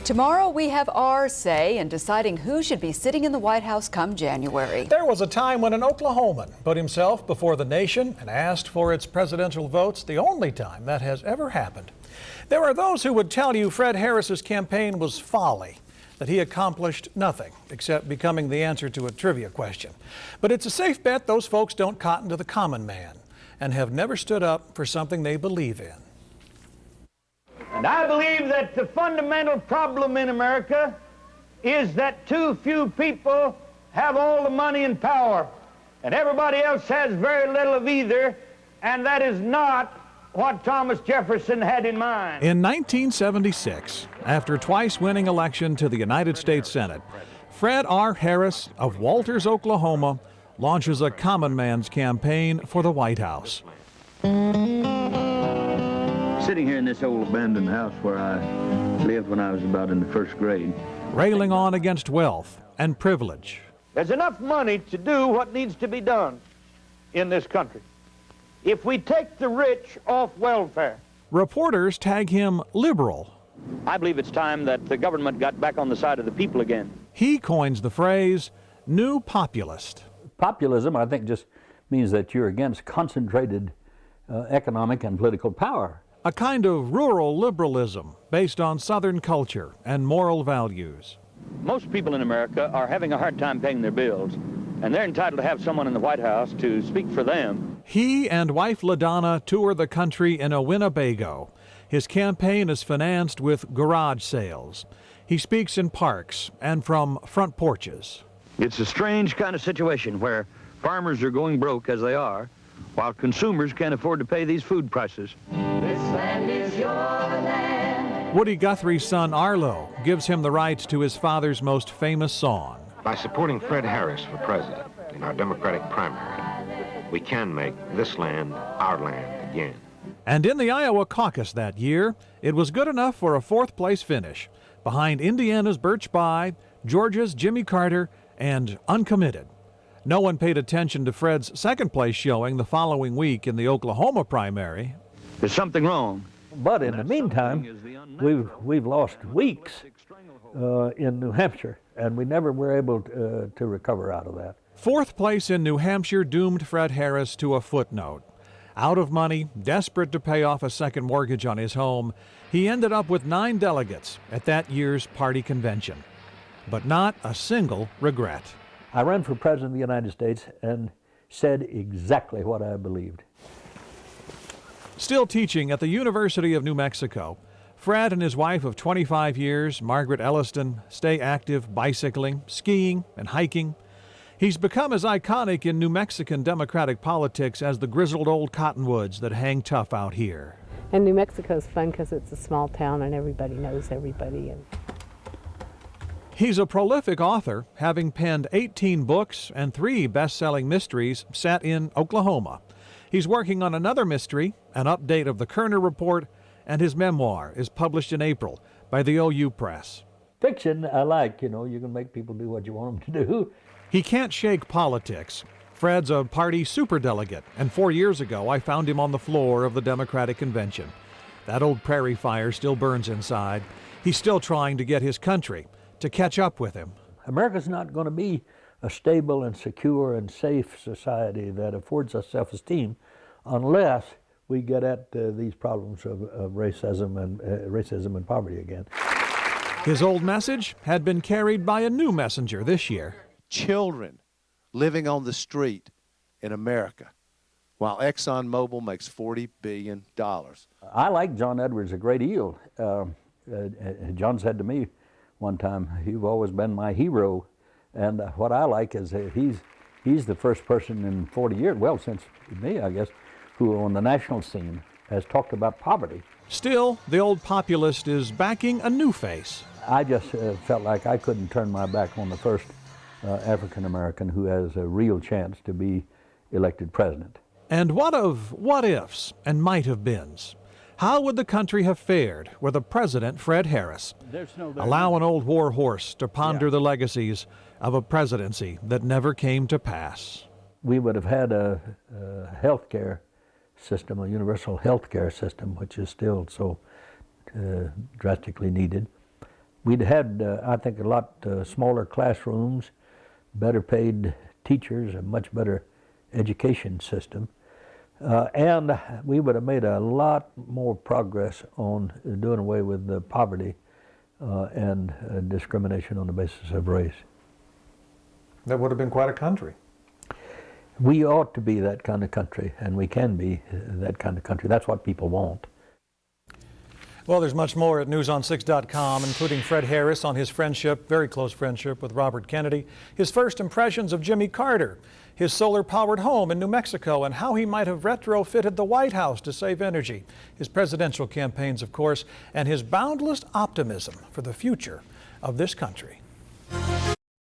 Tomorrow we have our say in deciding who should be sitting in the White House come January. There was a time when an Oklahoman put himself before the nation and asked for its presidential votes, the only time that has ever happened. There are those who would tell you Fred Harris's campaign was folly, that he accomplished nothing except becoming the answer to a trivia question. But it's a safe bet those folks don't cotton to the common man and have never stood up for something they believe in. And I believe that the fundamental problem in America is that too few people have all the money and power, and everybody else has very little of either, and that is not what Thomas Jefferson had in mind. In 1976, after twice winning election to the United States Senate, Fred R. Harris of Walters, Oklahoma, launches a common man's campaign for the White House. Sitting here in this old abandoned house where I lived when I was about in the first grade. Railing on against wealth and privilege. There's enough money to do what needs to be done in this country. If we take the rich off welfare. Reporters tag him liberal. I believe it's time that the government got back on the side of the people again. He coins the phrase new populist. Populism, I think, just means that you're against concentrated economic and political power. A kind of rural liberalism based on Southern culture and moral values. Most people in America are having a hard time paying their bills, and they're entitled to have someone in the White House to speak for them. He and wife LaDonna tour the country in a Winnebago. His campaign is financed with garage sales. He speaks in parks and from front porches. It's a strange kind of situation where farmers are going broke as they are, while consumers can't afford to pay these food prices. This land is your land. Woody Guthrie's son Arlo gives him the rights to his father's most famous song. By supporting Fred Harris for president in our Democratic primary, we can make this land our land again. And in the Iowa caucus that year, it was good enough for a fourth-place finish, behind Indiana's Birch Bayh, Georgia's Jimmy Carter, and uncommitted. No one paid attention to Fred's second-place showing the following week in the Oklahoma primary. There's something wrong. But in the meantime, we've lost weeks in New Hampshire, and we never were able to recover out of that. Fourth place in New Hampshire doomed Fred Harris to a footnote. Out of money, desperate to pay off a second mortgage on his home, he ended up with 9 delegates at that year's party convention. But not a single regret. I ran for president of the United States and said exactly what I believed. Still teaching at the University of New Mexico, Fred and his wife of 25 years, Margaret Elliston, stay active bicycling, skiing, and hiking. He's become as iconic in New Mexican Democratic politics as the grizzled old cottonwoods that hang tough out here. And New Mexico's fun because it's a small town and everybody knows everybody. He's a prolific author, having penned 18 books and 3 best-selling mysteries set in Oklahoma. He's working on another mystery, an update of the Kerner Report, and his memoir is published in April by the OU Press. Fiction I like, you can make people do what you want them to do. He can't shake politics. Fred's a party superdelegate, and 4 years ago I found him on the floor of the Democratic Convention. That old prairie fire still burns inside. He's still trying to get his country to catch up with him. America's not going to be a stable and secure and safe society that affords us self-esteem unless we get at these problems of racism and poverty again. His old message had been carried by a new messenger this year. Children living on the street in America, while ExxonMobil makes $40 billion. I like John Edwards a great deal. John said to me one time, "You've always been my hero." And what I like is that he's the first person in 40 years, well, since me, I guess, who on the national scene has talked about poverty. Still, the old populist is backing a new face. I just felt like I couldn't turn my back on the first African-American who has a real chance to be elected president. And what of what-ifs and might-have-beens? How would the country have fared with a president, Fred Harris? Allow an old war horse to ponder the legacies of a presidency that never came to pass. We would have had a health care system, a universal health care system, which is still so drastically needed. we'd had, I think, a lot smaller classrooms, better paid teachers, a much better education system. And we would have made a lot more progress on doing away with poverty and discrimination on the basis of race. That would have been quite a country. We ought to be that kind of country, and we can be that kind of country. That's what people want. Well, there's much more at newson6.com, including Fred Harris on his friendship, very close friendship with Robert Kennedy, his first impressions of Jimmy Carter, his solar-powered home in New Mexico, and how he might have retrofitted the White House to save energy, his presidential campaigns, of course, and his boundless optimism for the future of this country.